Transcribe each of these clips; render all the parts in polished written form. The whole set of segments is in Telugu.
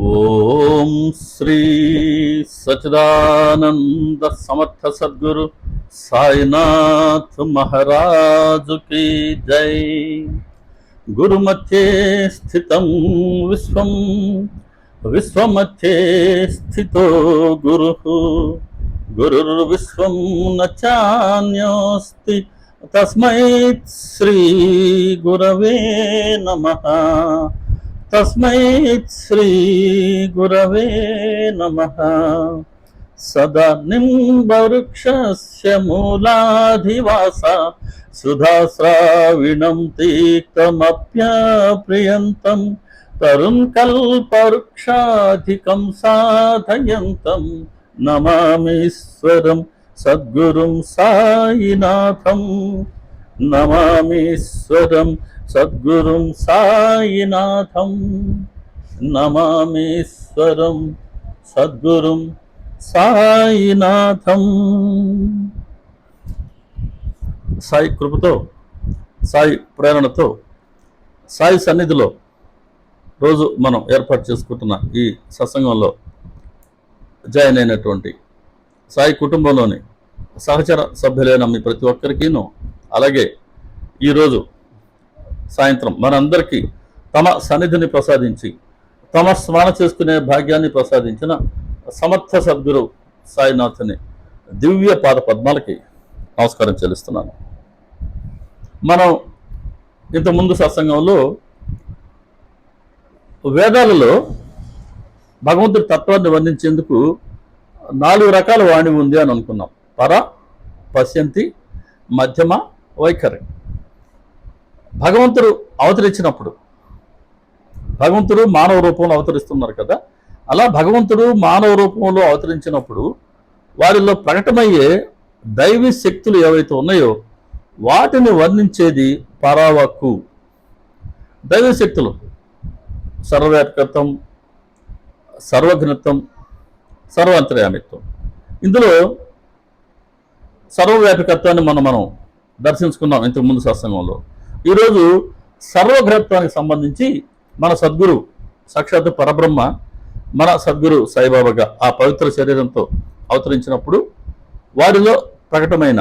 ఓం శ్రీ సచిదానంద సమర్థ సద్గురు సాయినాథ్ మహారాజు కీ జై. గురుమధ్యే స్థితం విశ్వం, విశ్వమధ్యే స్థితో గురుః, గురుర్విశ్వం న చాన్యోస్తి తస్మై శ్రీ గురవే నమః. తస్మై శ్రీ గురవే నమః. సదా నింబవృక్షస్య మూలాధివాస సుధాశ్రావిణం తీక్తమప్యప్రియంతం తరుణ్ కల్పవృక్షాధికం సాధయంతం నమామీశ్వరం సద్గురుం సాయినాథం. నమామీశ్వరం సద్గురుం సాయినాథం. నమామీశ్వరం సద్గురుం సాయినాథం. సాయి కృపతో, సాయి ప్రేరణతో, సాయి సన్నిధిలో రోజు మనం ఏర్పాటు చేసుకుంటున్న ఈ సత్సంగంలో జాయిన్ అయినటువంటి సాయి కుటుంబంలోని సహచర సభ్యులైన మీ ప్రతి ఒక్కరికిను, అలాగే ఈరోజు సాయంత్రం మనందరికీ తమ సన్నిధిని ప్రసాదించి తమ స్మరణ చేసుకునే భాగ్యాన్ని ప్రసాదించిన సమర్థ సద్గురు సాయినాథుని దివ్య పాద పద్మాలకి నమస్కారం చెల్లిస్తున్నాను. మనం ఇంతకుముందు సత్సంగంలో వేదాలలో భగవంతుడి తత్వాన్ని వర్ణించేందుకు 4 రకాల వాణి ఉంది అని అనుకున్నాం. పర, పశ్యంతి, మధ్యమ, వైఖరి. భగవంతుడు అవతరించినప్పుడు, భగవంతుడు మానవ రూపంలో అవతరిస్తున్నారు కదా, అలా భగవంతుడు మానవ రూపంలో అవతరించినప్పుడు వారిలో ప్రకటమయ్యే దైవీ శక్తులు ఏవైతే ఉన్నాయో వాటిని వర్ణించేది పరావక్కు. దైవీ శక్తులు సర్వవ్యాపకత్వం, సర్వజ్ఞత్వం, సర్వాంతర్యామిత్వం. ఇందులో సర్వవ్యాపకత్వాన్ని మనం దర్శించుకున్నాం ఇంతకుముందు సత్సంగంలో. ఈరోజు సర్వగ్రహత్వానికి సంబంధించి మన సద్గురు సాక్షాత్ పరబ్రహ్మ, మన సద్గురు సాయిబాబాగా ఆ పవిత్ర శరీరంతో అవతరించినప్పుడు వారిలో ప్రకటమైన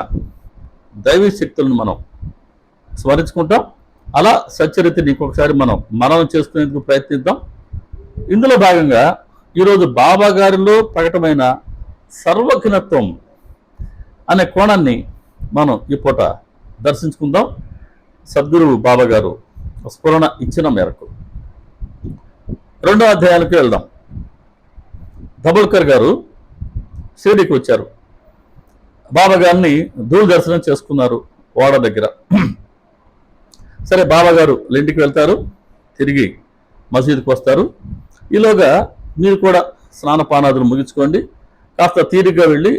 దైవీ శక్తులను మనం స్మరించుకుంటాం. అలా సచ్చరితని ఇంకొకసారి మనం మననం చేసుకునేందుకు ప్రయత్నిద్దాం. ఇందులో భాగంగా ఈరోజు బాబా గారిలో ప్రకటమైన సర్వజ్ఞత్వం అనే కోణాన్ని మనం ఈ పూట దర్శించుకుందాం. సద్గురు బాబా గారు స్ఫురణ ఇచ్చిన మేరకు 2వ అధ్యాయానికి వెళ్దాం. ధబోల్కర్ గారు షిరిడీకి వచ్చారు. బాబా గారిని దూరదర్శనం చేసుకున్నారు వాడ దగ్గర. సరే, బాబా గారు ఇంటికి వెళ్తారు, తిరిగి మసీదుకి వస్తారు. ఈలోగా మీరు కూడా స్నానపానాదులు ముగించుకోండి, కాస్త తీరిగ్గా వెళ్ళి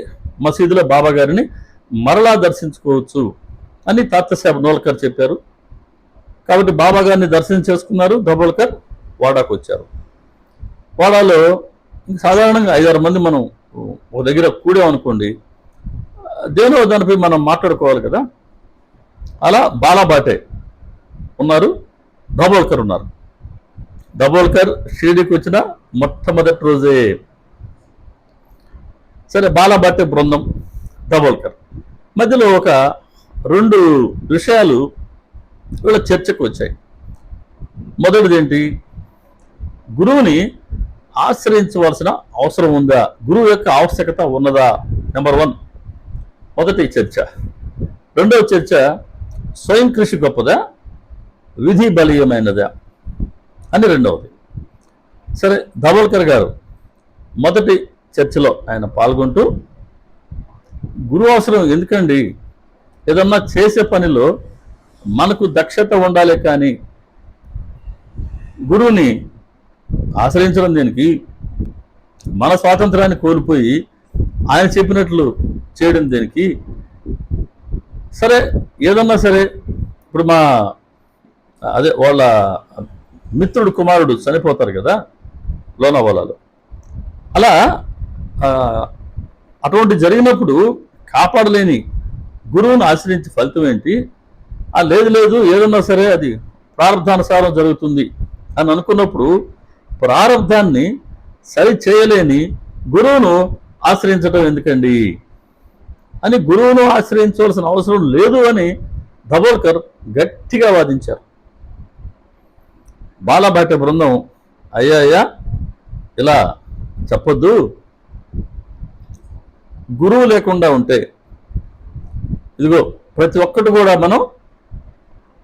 మసీదులో బాబా గారిని మరలా దర్శించుకోవచ్చు అని తాత్యాసాహెబ్ నోల్కర్ చెప్పారు. కాబట్టి బాబా గారిని దర్శనం చేసుకున్నారు. ధబోల్కర్ వాడాకు వచ్చారు. వాడాలో సాధారణంగా 5-6 మంది మనం ఒక దగ్గర కూడామనుకోండి, దేనో దానిపై మనం మాట్లాడుకోవాలి కదా. అలా బాలాబాటే ఉన్నారు, ధబోల్కర్ ఉన్నారు. ధబోల్కర్ షిరిడీకి వచ్చిన మొట్టమొదటి రోజే. సరే, బాలాబాటే బృందం, ధబోల్కర్ మధ్యలో ఒక 2 విషయాలు వీళ్ళ చర్చకు వచ్చాయి. మొదటిది ఏంటి? గురువుని ఆశ్రయించవలసిన అవసరం ఉందా, గురువు యొక్క ఆవశ్యకత ఉన్నదా? నెంబర్ 1 మొదటి చర్చ. రెండవ చర్చ, స్వయం కృషి గొప్పదా, విధి బలీయమైనదా అని రెండవది. సరే, ధబోల్కర్ గారు మొదటి చర్చలో ఆయన పాల్గొంటూ, గురువు అవసరం ఎందుకండి, ఏదన్నా చేసే పనిలో మనకు దక్షత ఉండాలి, కానీ గురువుని ఆశ్రయించడం దేనికి, మన స్వాతంత్రాన్ని కోల్పోయి ఆయన చెప్పినట్లు చేయడం దేనికి. సరే, ఏదన్నా సరే, ఇప్పుడు వాళ్ళ మిత్రుడు కుమారుడు చనిపోతారు కదా లోనావాలాలో. అలా అటువంటి జరిగినప్పుడు కాపాడలేని గురువును ఆశ్రయించి ఫలితం ఏంటి? లేదు ఏదన్నా సరే అది ప్రారంధానుసారం జరుగుతుంది అని అనుకున్నప్పుడు ప్రారంధాన్ని సరి చేయలేని గురువును ఆశ్రయించడం ఎందుకండి అని, గురువును ఆశ్రయించవలసిన అవసరం లేదు అని దబోల్కర్ గట్టిగా వాదించారు. బాలబాట బృందం అయ్యా ఇలా చెప్పొద్దు, గురువు లేకుండా ఉంటే ఇదిగో ప్రతి ఒక్కటి కూడా మనం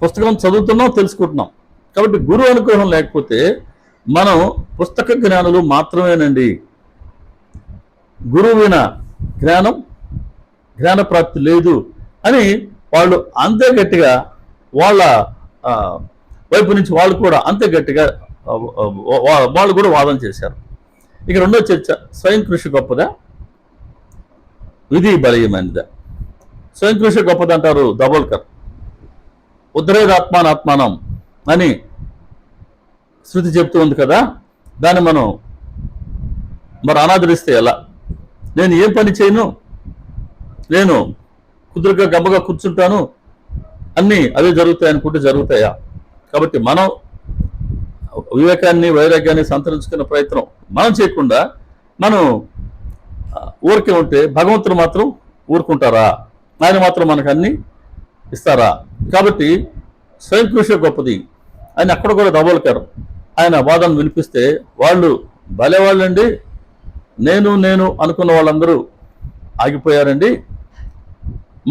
పుస్తకం చదువుతున్నాం, తెలుసుకుంటున్నాం. కాబట్టి గురువు అనుగ్రహం లేకపోతే మనం పుస్తక జ్ఞానులు మాత్రమేనండి. గురువు విన జ్ఞానప్రాప్తి లేదు అని వాళ్ళు అంతే గట్టిగా, వాళ్ళ వైపు నుంచి వాళ్ళు కూడా అంతే గట్టిగా వాళ్ళు కూడా వాదన చేశారు. ఇక రెండో చర్చ, స్వయం కృషి గొప్పదా, విధి బలీయమైనదా? స్వయం కృషి గొప్పదంటారు దబోల్కర్. ఉద్ధరేదాత్మానాత్మానం అని శృతి చెప్తూ ఉంది కదా, దాన్ని మనం మరి అనాదరిస్తే ఎలా? నేను ఏం పని చేయను, నేను కుదురుగా గమ్మగా కూర్చుంటాను, అన్నీ అవే జరుగుతాయి అనుకుంటే జరుగుతాయా? కాబట్టి మనం వివేకాన్ని వైరాగ్యాన్ని సంతరించుకునే ప్రయత్నం మనం చేయకుండా మనం ఊరికే ఉంటే భగవంతుడు మాత్రం ఊరుకుంటారా? ఆయన మాత్రం మనకు అన్ని ఇస్తారా? కాబట్టి స్వయం కృషి గొప్పది అని అక్కడ కూడా దబోల్కర్ ఆయన వాదన వినిపిస్తే, వాళ్ళు భలేవాళ్ళండి, నేను అనుకున్న వాళ్ళందరూ ఆగిపోయారండి.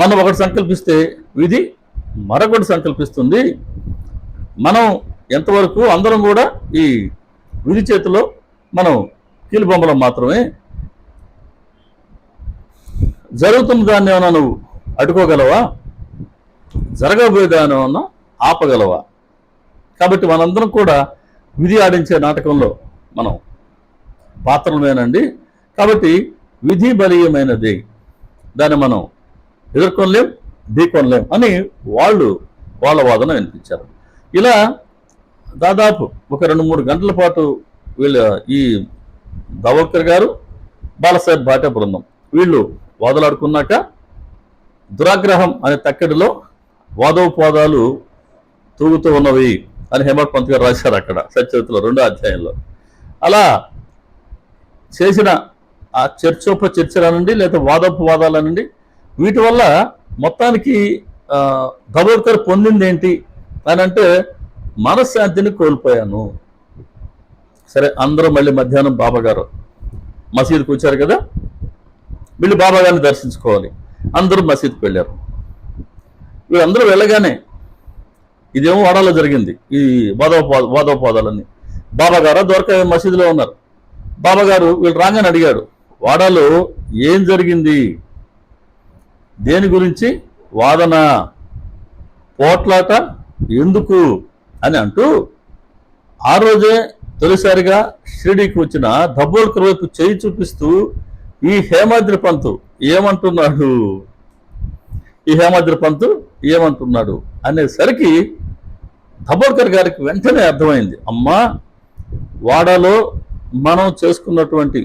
మనం ఒకటి సంకల్పిస్తే విధి మరొకటి సంకల్పిస్తుంది. మనం ఎంతవరకు అందరం కూడా ఈ విధి చేతిలో మనం కీలుబొమ్మలం మాత్రమే. జరుగుతున్న దాన్ని ఏమన్నా నువ్వు అడ్డుకోగలవా? జరగబోయే దాన్ని ఏమన్నా ఆపగలవా? కాబట్టి మనందరం కూడా విధి ఆడించే నాటకంలో మనం పాత్రలమేనండి. కాబట్టి విధి బలీయమైనది, దాన్ని మనం ఎదుర్కొనలేం, ఢీకొనలేం అని వాళ్ళ వాదన వినిపించారు. ఇలా దాదాపు ఒక 2-3 గంటల పాటు వీళ్ళ ఈ దబోల్కర్ గారు, బాలసాహెబ్ భాటే బృందం వీళ్ళు వాదలాడుకున్నాక దురాగ్రహం అనే తక్కడిలో వాదోపవాదాలు తూగుతూ ఉన్నవి అని హేమత్ పంత్ గారు రాశారు అక్కడ సచరిత్రలో 2వ అధ్యాయంలో. అలా చేసిన ఆ చర్చోపచర్చలనండి లేదా వాదోపవాదాలనండి, వీటి వల్ల మొత్తానికి దబోల్కర్ పొందింది ఏంటి అని అంటే, మనశ్శాంతిని కోల్పోయాను. సరే, అందరూ మళ్ళీ మధ్యాహ్నం బాబాగారు మసీదుకి వచ్చారు కదా, వీళ్ళు బాబాగారిని దర్శించుకోవాలి. అందరూ మసీదుకి వెళ్ళారు. వీళ్ళందరూ వెళ్ళగానే ఇదేమో వాడాలో జరిగింది ఈ వాదోపవాదాలన్నీ. బాబాగారు దొరక మసీదులో ఉన్నారు. బాబాగారు వీళ్ళు రాగానే అడిగాడు, వాడాలో ఏం జరిగింది, దేని గురించి వాదన, పోట్లాట ఎందుకు అని అంటూ, ఆ రోజే తొలిసారిగా షిరిడీకి వచ్చిన దబోల్కర్ వైపు చేయి చూపిస్తూ ఈ హేమాద్రి పంతు ఏమంటున్నాడు అనేసరికి దబోల్కర్ గారికి వెంటనే అర్థమైంది, అమ్మా వాడాలో మనం చేసుకున్నటువంటి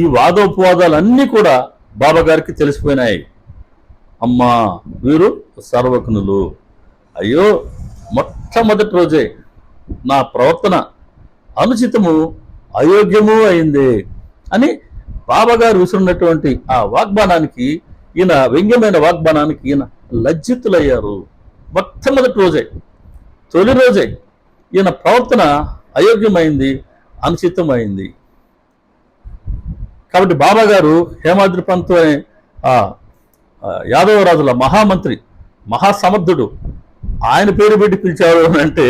ఈ వాదోపవాదాలన్నీ కూడా బాబా గారికి తెలిసిపోయినాయి. అమ్మా వీరు సర్వజ్ఞులు, అయ్యో మొట్టమొదటి రోజే నా ప్రవర్తన అనుచితము అయోగ్యము అయింది అని బాబాగారు విసురున్నటువంటి ఆ వాగ్బానానికి, ఈయన వ్యంగ్యమైన వాగ్బానానికి ఈయన లజ్జితులయ్యారు. మొట్టమొదటి రోజే, తొలి రోజే ఈయన ప్రవర్తన అయోగ్యమైంది, అనుచితమైంది. కాబట్టి బాబాగారు హేమాద్రి పంతు అనే యాదవరాజుల మహామంత్రి, మహాసమర్థుడు, ఆయన పేరు పెట్టి పిలిచారు అని అంటే,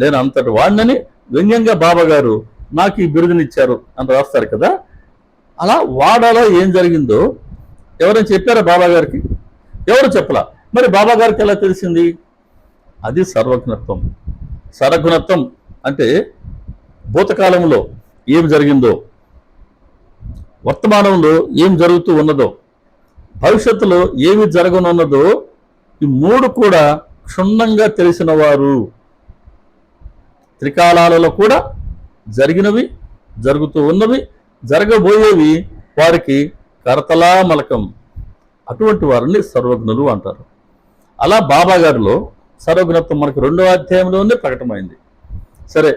నేను అంతటి వాడినని వ్యంగ్యంగా బాబాగారు నాకు ఈ బిరుదునిచ్చారు అని రాస్తారు కదా. అలా వాడాలో ఏం జరిగిందో ఎవరైనా చెప్పారా బాబాగారికి? ఎవరు చెప్పలా. మరి బాబాగారికి ఎలా తెలిసింది? అది సర్వజ్ఞత్వం. సర్వజ్ఞత్వం అంటే భూతకాలంలో ఏం జరిగిందో, వర్తమానంలో ఏం జరుగుతూ ఉన్నదో, భవిష్యత్తులో ఏమి జరగనున్నదో, ఈ 3 కూడా క్షుణ్ణంగా తెలిసిన వారు. త్రికాలాలలో కూడా జరిగినవి, జరుగుతూ ఉన్నవి, జరగబోయేవి వారికి కరతలా మలకం. అటువంటి వారిని సర్వజ్ఞులు అంటారు. అలా బాబా గారిలో సర్వజ్ఞత్వం మనకు 2వ అధ్యాయంలోనే ప్రకటమైంది. సరే,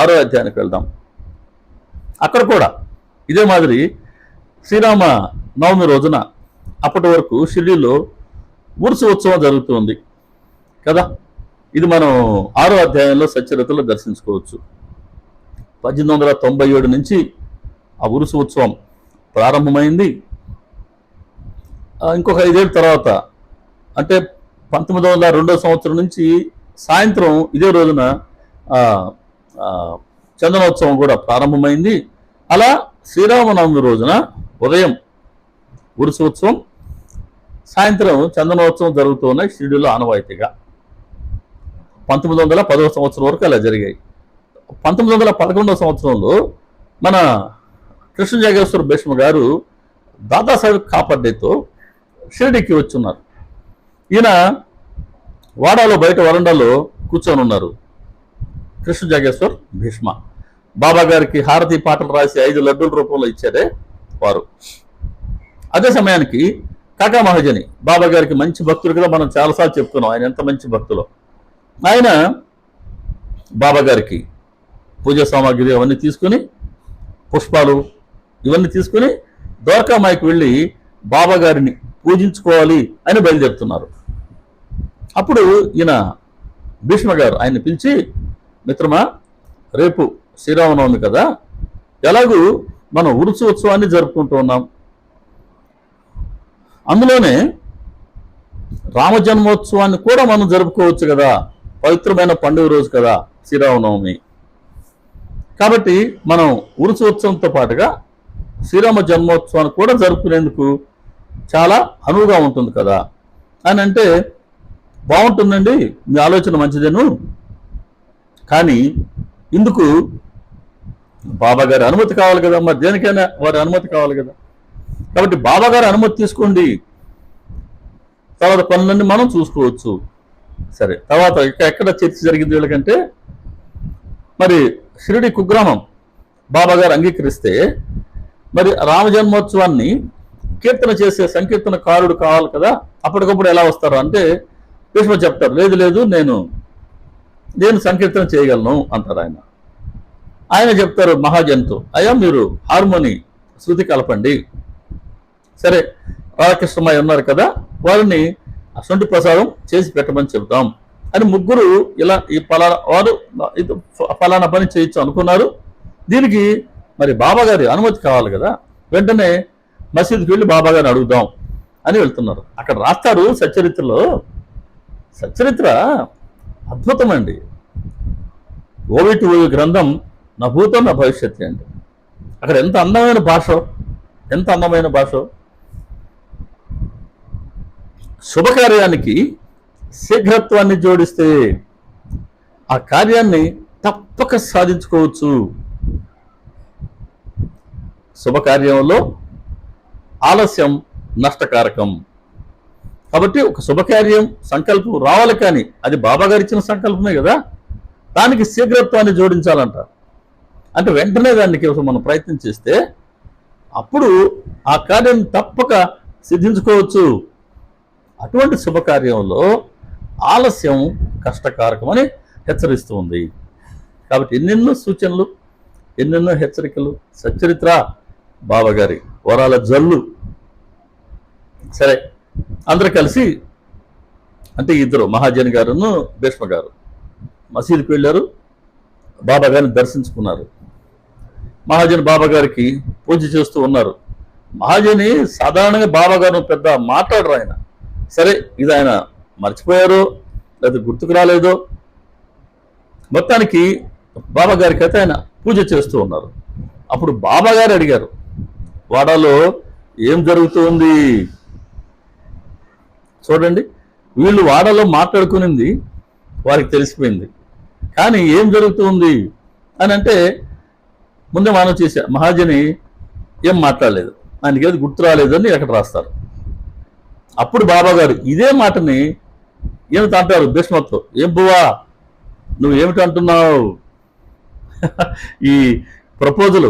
6వ అధ్యాయానికి వెళ్దాం. అక్కడ కూడా ఇదే మాదిరి శ్రీరామ నవమి రోజున అప్పటి వరకు షిరిడీలో ఉరుసు ఉత్సవం జరుగుతుంది కదా. ఇది మనం 6వ అధ్యాయంలో సచ్చరితలో దర్శించుకోవచ్చు. 1897 నుంచి ఆ ఉరుసు ఉత్సవం ప్రారంభమైంది. ఇంకొక 5 ఏళ్ళ తర్వాత అంటే 1902 సంవత్సరం నుంచి సాయంత్రం ఇదే రోజున చందనోత్సవం కూడా ప్రారంభమైంది. అలా శ్రీరామనవమి రోజున ఉదయం ఉరుసు ఉత్సవం, సాయంత్రం చందనోత్సవం జరుగుతూ ఉన్నాయి షిరిడీలో ఆనవాయితీగా. 1910వ సంవత్సరం వరకు అలా జరిగాయి. 1911వ సంవత్సరంలో మన కృష్ణ జగేశ్వర భీష్మ గారు దాదాసాహెబ్ కాపర్డేతో షిరిడీకి వచ్చున్నారు. ఈయన వాడాలో బయట వరండాలో కూర్చొని ఉన్నారు. కృష్ణ జగేశ్వర్ భీష్మ బాబా గారికి హారతి పాటలు రాసి 5 లడ్డూల రూపంలో ఇచ్చారే వారు. అదే సమయానికి కాకా మహాజని బాబా గారికి మంచి భక్తులు కదా, మనం చాలాసార్లు చెప్పుకున్నాం ఆయన ఎంత మంచి భక్తులో. ఆయన బాబా గారికి పూజా సామాగ్రి అవన్నీ తీసుకుని, పుష్పాలు ఇవన్నీ తీసుకుని ద్వారకామాయికి వెళ్ళి బాబా గారిని పూజించుకోవాలి అని బయలుదేరుతున్నారు. అప్పుడు ఈయన భీష్మ గారు ఆయన్ని పిలిచి, మిత్రమా, రేపు శ్రీరామనవమి కదా, ఎలాగూ మనం ఉరుసు ఉత్సవాన్ని జరుపుకుంటూ ఉన్నాం, అందులోనే రామజన్మోత్సవాన్ని కూడా మనం జరుపుకోవచ్చు కదా, పవిత్రమైన పండుగ రోజు కదా శ్రీరామనవమి. కాబట్టి మనం ఉరుసు ఉత్సవంతో పాటుగా శ్రీరామ జన్మోత్సవాన్ని కూడా జరుపుకునేందుకు చాలా అనువుగా ఉంటుంది కదా అని అంటే, బాగుంటుందండి, మీ ఆలోచన మంచిదేను, కానీ ఇందుకు బాబా గారి అనుమతి కావాలి కదా, మరి దేనికైనా వారి అనుమతి కావాలి కదా. కాబట్టి బాబా గారి అనుమతి తీసుకోండి, తర్వాత పనులన్నీ మనం చూసుకోవచ్చు. సరే, తర్వాత ఎక్కడ చర్చ జరిగింది వీళ్ళకంటే, మరి షిరిడి కుగ్రామం బాబా గారు అంగీకరిస్తే మరి రామజన్మోత్సవాన్ని కీర్తన చేసే సంకీర్తనకారుడు కావాలి కదా, అప్పటికప్పుడు ఎలా వస్తారు అంటే భీష్మ చెప్తారు, లేదు లేదు నేను సంకీర్తన చేయగలను అంటారు ఆయన. ఆయన చెప్తారు మహాజన్తో, అయ్యా మీరు హార్మోని శృతి కలపండి. సరే, రాధాకృష్ణమయ్య ఉన్నారు కదా, వారిని అసొంటి ప్రసాదం చేసి పెట్టమని చెబుతాం అని ముగ్గురు ఇలా ఈ ఫలానా పని చేయొచ్చు అనుకున్నారు. దీనికి మరి బాబా గారి అనుమతి కావాలి కదా, వెంటనే మసీదుకి వెళ్ళి బాబా గారిని అడుగుదాం అని వెళ్తున్నారు. అక్కడ రాస్తారు సచ్చరిత్రలో, సచ్చరిత్ర అద్భుతమండి. ఓవిటి ఓవి గ్రంథం నా భూతం నా భవిష్యత్తు అండి. అక్కడ ఎంత అందమైన భాష. శుభకార్యానికి శీఘ్రత్వాన్ని జోడిస్తే ఆ కార్యాన్ని తప్పక సాధించుకోవచ్చు. శుభకార్యంలో ఆలస్యం నష్టకారకం. కాబట్టి ఒక శుభకార్యం సంకల్పం రావాలి, కానీ అది బాబా గారు ఇచ్చిన సంకల్పమే కదా, దానికి శీఘ్రత్వాన్ని జోడించాలంట. అంటే వెంటనే దానికి మనం ప్రయత్నం చేస్తే అప్పుడు ఆ కార్యం తప్పక సిద్ధించుకోవచ్చు. అటువంటి శుభకార్యంలో ఆలస్యం కష్టకారకమని హెచ్చరిస్తుంది. కాబట్టి ఎన్నెన్నో సూచనలు, ఎన్నెన్నో హెచ్చరికలు, సచ్చరిత్ర బాబా గారి వరాల జల్లు. సరే, అందరూ కలిసి అంటే ఇద్దరు మహాజన్ గారును భీష్మ గారు మసీదుకి వెళ్ళారు, బాబా గారిని దర్శించుకున్నారు. మహాజన్ బాబా గారికి పూజ చేస్తూ ఉన్నారు. మహాజని సాధారణంగా బాబా గారు పెద్ద మాట్లాడరు ఆయన. సరే, ఇది ఆయన మర్చిపోయారో లేదా గుర్తుకు రాలేదో, మొత్తానికి బాబా గారికి అయితే ఆయన పూజ చేస్తూ ఉన్నారు. అప్పుడు బాబా గారు అడిగారు, వాడాలో ఏం జరుగుతుంది? చూడండి, వీళ్ళు వాడాలో మాట్లాడుకునింది వారికి తెలిసిపోయింది, కానీ ఏం జరుగుతుంది అని అంటే ముందే మనం చేశా. మహాజని ఏం మాట్లాడలేదు, ఆయనకి ఏది గుర్తు రాలేదు అని అక్కడ రాస్తారు. అప్పుడు బాబా గారు ఇదే మాటని ఏమిటి అంటారు భీష్మతో, ఏం బువా నువ్వు ఏమిటి అంటున్నావు? ఈ ప్రపోజల్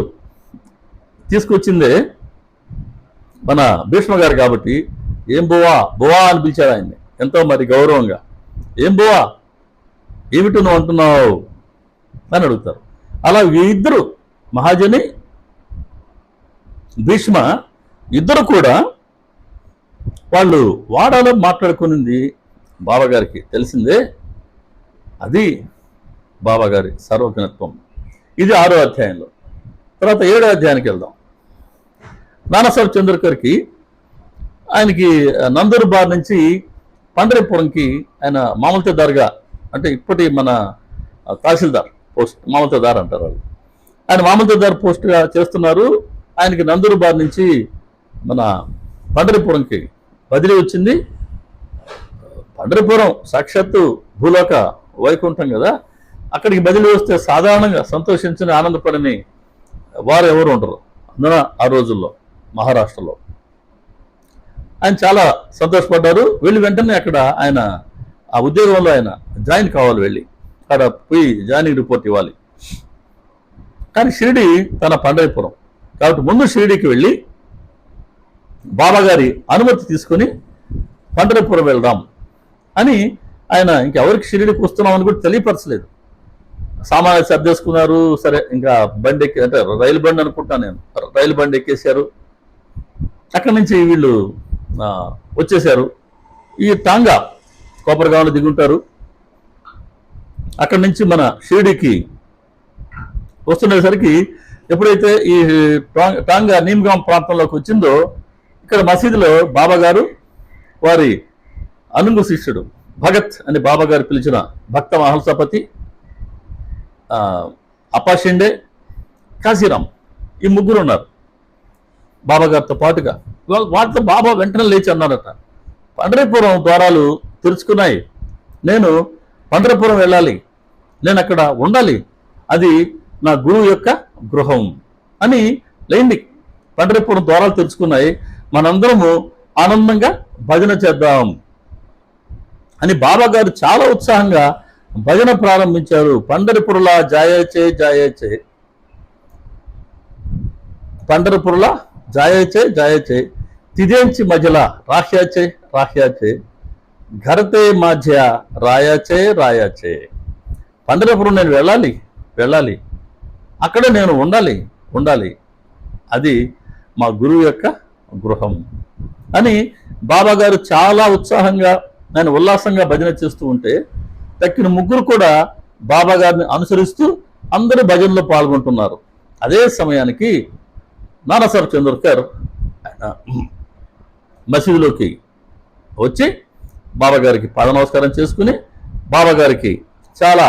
తీసుకొచ్చిందే మన భీష్మ గారు కాబట్టి ఏం బువా అని పిలిచాడు ఆయన్ని ఎంతో మరి గౌరవంగా. ఏం బువా, ఏమిటి నువ్వు అంటున్నావు అని అడుగుతారు. అలా ఇద్దరు మహాజని భీష్మ ఇద్దరు కూడా వాళ్ళు వాడాలో మాట్లాడుకునింది బాబాగారికి తెలిసిందే. అది బాబాగారి సర్వజ్ఞత్వం. ఇది 6వ అధ్యాయంలో. తర్వాత 7వ అధ్యాయానికి వెళ్దాం. నానాసాహెబ్ చంద్రకర్కి ఆయనకి నందూరుబార్ నుంచి పండరీపురంకి ఆయన మామూలుదారుగా, అంటే ఇప్పటి మన తహసీల్దార్ పోస్ట్, మామూలుదారు అంటారు వాళ్ళు, ఆయన మామూలుదారు పోస్ట్గా చేస్తున్నారు. ఆయనకి నందూరుబార్ నుంచి మన పండరీపురంకి బదిలీ వచ్చింది. పండరీపురం సాక్షాత్తు భూలోక వైకుంఠం కదా, అక్కడికి బదిలీ వస్తే సాధారణంగా సంతోషించిన ఆనందపడని వారు ఎవరు ఉండరు అందున ఆ రోజుల్లో మహారాష్ట్రలో. ఆయన చాలా సంతోషపడ్డారు. వెళ్ళి వెంటనే అక్కడ ఆయన ఆ ఉద్యోగంలో ఆయన జాయిన్ కావాలి, వెళ్ళి అక్కడ పోయి జాయినింగ్ రిపోర్ట్ ఇవ్వాలి. కానీ షిరిడి తన పండరీపురం కాబట్టి ముందు షిరిడికి వెళ్ళి బాబాగారి అనుమతి తీసుకుని పండరీపురం వెళ్దాం అని ఆయన ఇంకెవరికి షిరిడికి వస్తున్నామని కూడా తెలియపరచలేదు. సామాన్య సర్దేసుకున్నారు. సరే, ఇంకా బండి ఎక్కి, అంటే రైలు బండి అనుకుంటా నేను, రైలు బండి ఎక్కేశారు. అక్కడి నుంచి వీళ్ళు వచ్చేసారు. ఈ టాంగా కోపరగాంలో దిగుంటారు. అక్కడి నుంచి మన షిరిడికి వస్తుండేసరికి ఎప్పుడైతే ఈ టాంగా నీమ్గాం ప్రాంతంలోకి వచ్చిందో, ఇక్కడ మసీదులో బాబాగారు వారి అనుంగు శిష్యుడు భగత్ అని బాబాగారు పిలిచిన భక్త మహల్సపతి, అపాషిండే, కాశీరామ్, ఈ ముగ్గురు ఉన్నారు బాబాగారితో పాటుగా. వాటితో బాబా వెంటనే లేచి అన్నారట, పండరీపురం ద్వారాలు తెరుచుకున్నాయి, నేను పండరీపురం వెళ్ళాలి, నేను అక్కడ ఉండాలి, అది నా గురువు యొక్క గృహం అని లేండి. పండరీపురం ద్వారాలు తెరుచుకున్నాయి, మనందరము ఆనందంగా భజన చేద్దాం అని బాబాగారు చాలా ఉత్సాహంగా భజన ప్రారంభించారు. పండరిపురలా జాయచే జాయచే, పండరిపురలా జాయచే జాయచే, తిదేంచి మధ్యల రాహ్యాచే రాహ్యాచే, ఘరతే మధ్య రాయాచే రాయాచే. పండరిపురం నేను వెళ్ళాలి వెళ్ళాలి, అక్కడ నేను ఉండాలి ఉండాలి, అది మా గురువు యొక్క గృహం అని బాబాగారు చాలా ఉత్సాహంగా, నేను ఉల్లాసంగా భజన చేస్తూ ఉంటే తక్కిన ముగ్గురు కూడా బాబాగారిని అనుసరిస్తూ అందరూ భజనలో పాల్గొంటున్నారు. అదే సమయానికి నానాసాహెబ్ చంద్రకర్ మసీదులోకి వచ్చి బాబాగారికి పాద నమస్కారం చేసుకుని బాబాగారికి చాలా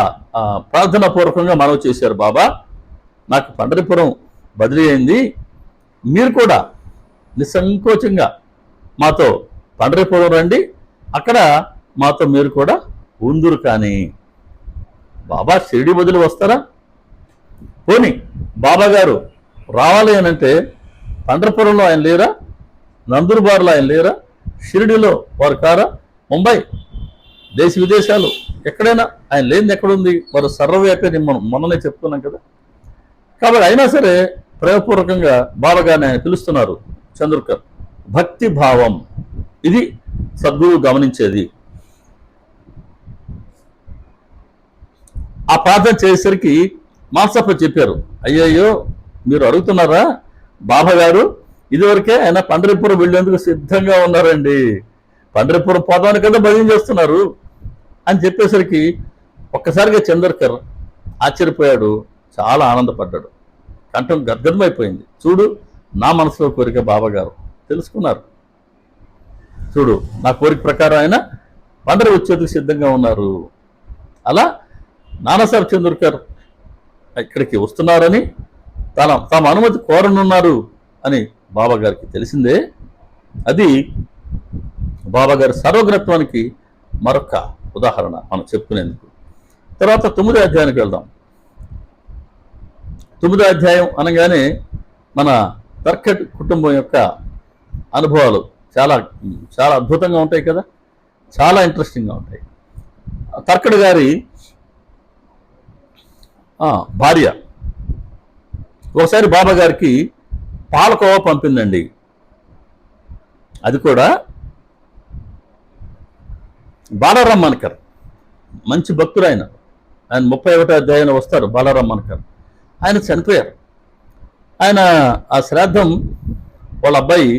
ప్రార్థనాపూర్వకంగా మనవి చేశారు. బాబా, నాకు పండరీపురం బదిలీ అయింది, మీరు కూడా నిస్సంకోచంగా మాతో పండరీపురం రండి, అక్కడ మాతో మీరు కూడా ఉందురు. కానీ బాబా షిరిడి బదులు వస్తారా? పోనీ బాబాగారు రావాలి అనంటే పండరపురంలో ఆయన లేరా? నందూరుబార్లో ఆయన లేరా? షిరిడిలో వారు కారా? ముంబై, దేశ విదేశాలు ఎక్కడైనా ఆయన లేనిది ఎక్కడుంది? వారు సర్వవ్యాపి మనం మొన్ననే చెప్తున్నాం కదా. కాబట్టి అయినా సరే ప్రేమపూర్వకంగా బాబాగారిని ఆయన పిలుస్తున్నారు చంద్రకర్. భక్తి భావం, ఇది సద్గురువు గమనించేది. ఆ ప్రార్థన చేసేసరికి మాసప్ప చెప్పారు, అయ్యయ్యో మీరు అడుగుతున్నారా, బాబాగారు ఇదివరకే ఆయన పండరీపురం వెళ్ళేందుకు సిద్ధంగా ఉన్నారండి, పండరీపురం పోదామని కదా భజన చేస్తున్నారు అని చెప్పేసరికి ఒక్కసారిగా చంద్రకర్ ఆశ్చర్యపోయాడు, చాలా ఆనందపడ్డాడు, కంఠం గద్గదమైపోయింది. చూడు, నా మనసులో కోరిక బాబాగారు తెలుసుకున్నారు, చూడు నా కోరిక ప్రకారం ఆయన పండరి వచ్చేందుకు సిద్ధంగా ఉన్నారు. అలా నానాసాహెబ్ చంద్రకర్ ఇక్కడికి వస్తున్నారని, తమ అనుమతి కోరనున్నారు అని బాబాగారికి తెలిసిందే. అది బాబాగారి సర్వజ్ఞత్వానికి మరొక ఉదాహరణ మనం చెప్పుకునేందుకు. తర్వాత 9వ అధ్యాయానికి వెళ్దాం. 9వ అధ్యాయం అనగానే మన తర్కట్ కుటుంబం యొక్క అనుభవాలు చాలా చాలా అద్భుతంగా ఉంటాయి కదా, చాలా ఇంట్రెస్టింగ్గా ఉంటాయి. తర్కట్ గారి భార్య ఒకసారి బాబా గారికి పాలకోవా పంపిందండి. అది కూడా బాలారాం మనకర్, మంచి భక్తుడు ఆయన. ఆయన 31వ అధ్యాయంలో వస్తారు బాలారాం మనకర్. ఆయన చనిపోయారు. ఆయన ఆ శ్రాద్ధం వాళ్ళ అబ్బాయి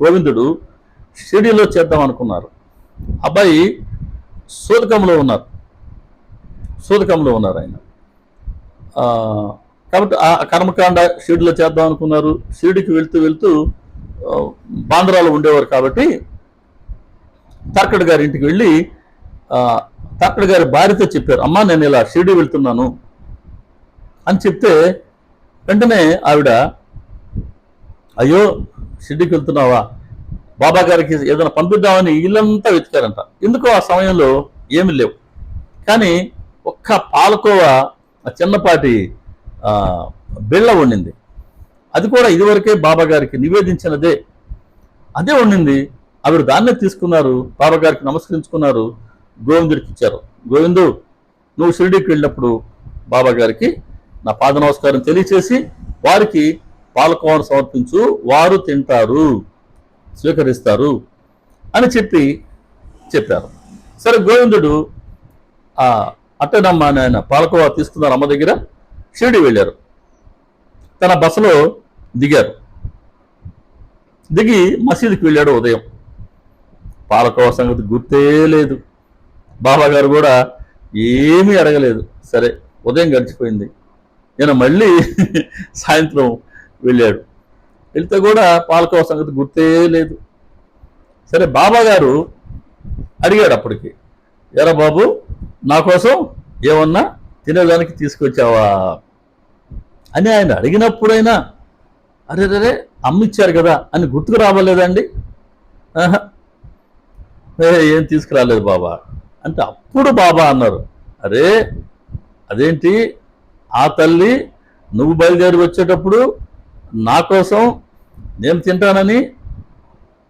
గోవిందుడు షిరిడీలో చేద్దాం అనుకున్నారు. అబ్బాయి సూతకంలో ఉన్నారు, ఆయన. ఆ, కాబట్టి ఆ కర్మకాండ షిరిడీలో చేద్దాం అనుకున్నారు. షిరిడీకి వెళ్తూ వెళ్తూ బాంద్రాలో ఉండేవారు కాబట్టి తర్కడ్ గారి ఇంటికి వెళ్ళి తర్కడ్ గారి భార్యతో చెప్పారు, అమ్మా నేను ఇలా షిరిడీ వెళ్తున్నాను అని చెప్తే వెంటనే ఆవిడ, అయ్యో షిరిడీకి వెళ్తున్నావా, బాబా గారికి ఏదైనా పంపిద్దామని ఇల్లంతా వెతికారంట. ఎందుకో ఆ సమయంలో ఏమి లేవు, కానీ ఒక్క పాలకోవా చిన్నపాటి బిళ్ళ వండింది. అది కూడా ఇదివరకే బాబా గారికి నివేదించినదే, అదే వండింది. ఆవిడ దాన్నే తీసుకున్నారు, బాబా గారికి నమస్కరించుకున్నారు, గోవిందుడికి ఇచ్చారు. గోవిందు, నువ్వు షిరిడీకి వెళ్ళినప్పుడు బాబా గారికి నా పాద నమస్కారం తెలియచేసి వారికి పాలకోవను సమర్పించు, వారు తింటారు, స్వీకరిస్తారు అని చెప్పారు. సరే గోవిందుడు అట్టనమ్మ అని ఆయన పాలకోవా తీసుకున్నారు అమ్మ దగ్గర. షిరిడి వెళ్ళారు, తన బస్సులో దిగారు. దిగి మసీదుకి వెళ్ళాడు. ఉదయం పాలకోవా సంగతి గుర్తే లేదు, బాబా గారు కూడా ఏమీ అడగలేదు. సరే ఉదయం గడిచిపోయింది, ఈయన మళ్ళీ సాయంత్రం వెళ్ళాడు. వెళ్తే కూడా పాలకోవా సంగతి గుర్తే లేదు. సరే బాబా గారు అడిగాడు అప్పటికి, ఎరా బాబు, నా కోసం ఏమన్నా తినేదానికి తీసుకొచ్చావా అని ఆయన అడిగినప్పుడైనా అరే అమ్మిచ్చారు కదా అని గుర్తుకు రావలేదండి. ఏం తీసుకురాలేదు బాబా అంటే అప్పుడు బాబా అన్నారు, అరే అదేంటి, ఆ తల్లి నువ్వు బయలుదేరి వచ్చేటప్పుడు నా కోసం నేను తింటానని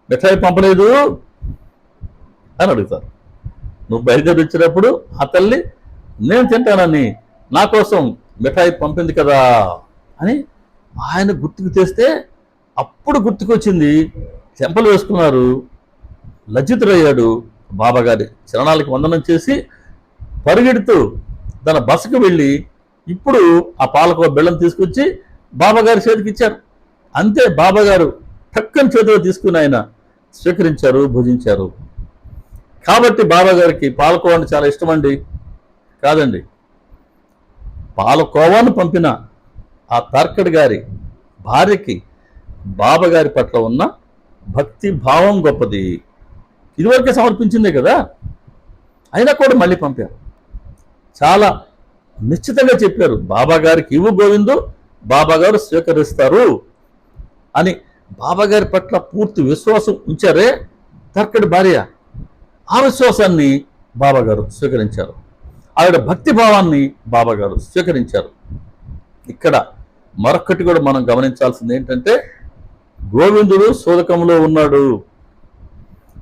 మిఠాయి పంపలేదు అని అడుగుతారు. నువ్వు బయలుదేరి వచ్చేటప్పుడు ఆ తల్లి నేను తింటానని నా కోసం మిఠాయి పంపింది కదా అని ఆయన గుర్తుకు తెస్తే అప్పుడు గుర్తుకొచ్చింది. చెంపలు వేసుకున్నారు, లజ్జితుడయ్యాడు. బాబాగారి చరణాలకి వందనం చేసి పరిగెడుతూ తన బసకు వెళ్ళి ఇప్పుడు ఆ పాలకోవ బెల్లం తీసుకొచ్చి బాబాగారి చేతికి ఇచ్చారు. అంతే, బాబాగారు టక్కని చేతిలో తీసుకుని ఆయన స్వీకరించారు, భుజించారు. కాబట్టి బాబాగారికి పాలకోవ అంటే చాలా ఇష్టమండి. కాదండి, పాలకోవాను పంపిన ఆ తర్కడ్ గారి భార్యకి బాబాగారి పట్ల ఉన్న భక్తి భావం గొప్పది. ఇదివరకే సమర్పించిందే కదా, అయినా కూడా మళ్ళీ పంపారు. చాలా నిశ్చితంగా చెప్పారు, బాబా గారికి ఇవ్వు గోవిందు, బాబా గారు స్వీకరిస్తారు అని. బాబా గారి పట్ల పూర్తి విశ్వాసం ఉంచారే తర్కడ్ భార్య, ఆ విశ్వాసాన్ని బాబా గారు స్వీకరించారు. ఆవిడ భక్తి భావాన్ని బాబా గారు స్వీకరించారు. ఇక్కడ మరొక్కటి కూడా మనం గమనించాల్సింది ఏంటంటే, గోవిందుడు సోదకంలో ఉన్నాడు.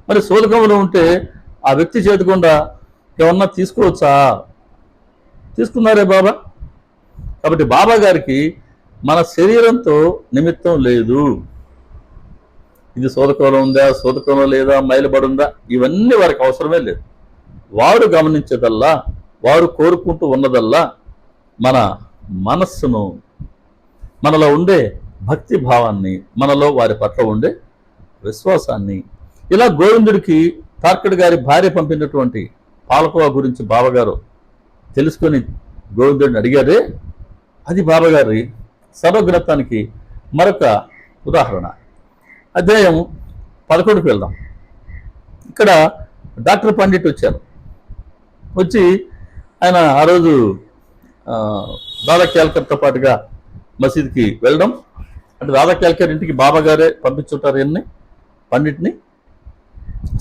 మరి సోదకంలో ఉంటే ఆ వ్యక్తి చేతికుండా ఏమన్నా తీసుకోవచ్చా? తీసుకున్నారే బాబా. కాబట్టి బాబా గారికి మన శరీరంతో నిమిత్తం లేదు. ఇది సోదకంలో ఉందా, సోదకంలో లేదా, మైలుబడుందా, ఇవన్నీ వారికి అవసరమే లేదు. వారు గమనించేదల్లా, వారు కోరుకుంటూ ఉన్నదల్లా మన మనస్సును, మనలో ఉండే భక్తి భావాన్ని, మనలో వారి పట్ల ఉండే విశ్వాసాన్ని. ఇలా గోవిందుడికి తర్కడ్ గారి భార్య పంపినటువంటి పాలకోవా గురించి బాబాగారు తెలుసుకొని గోవిందుడిని అడిగారే, అది బాబాగారి సర్వజ్ఞత్వానికి మరొక ఉదాహరణ. అధ్యాయం 11కి వెళ్దాం. ఇక్కడ డాక్టర్ పండిట్ వచ్చారు. వచ్చి ఆయన ఆ రోజు దాదా కేల్కర్తో పాటుగా మసీద్కి వెళ్ళడం, అంటే దాదా కేల్కర్ ఇంటికి బాబా గారే పంపించుంటారు ఈయన్ని, పండిట్ని.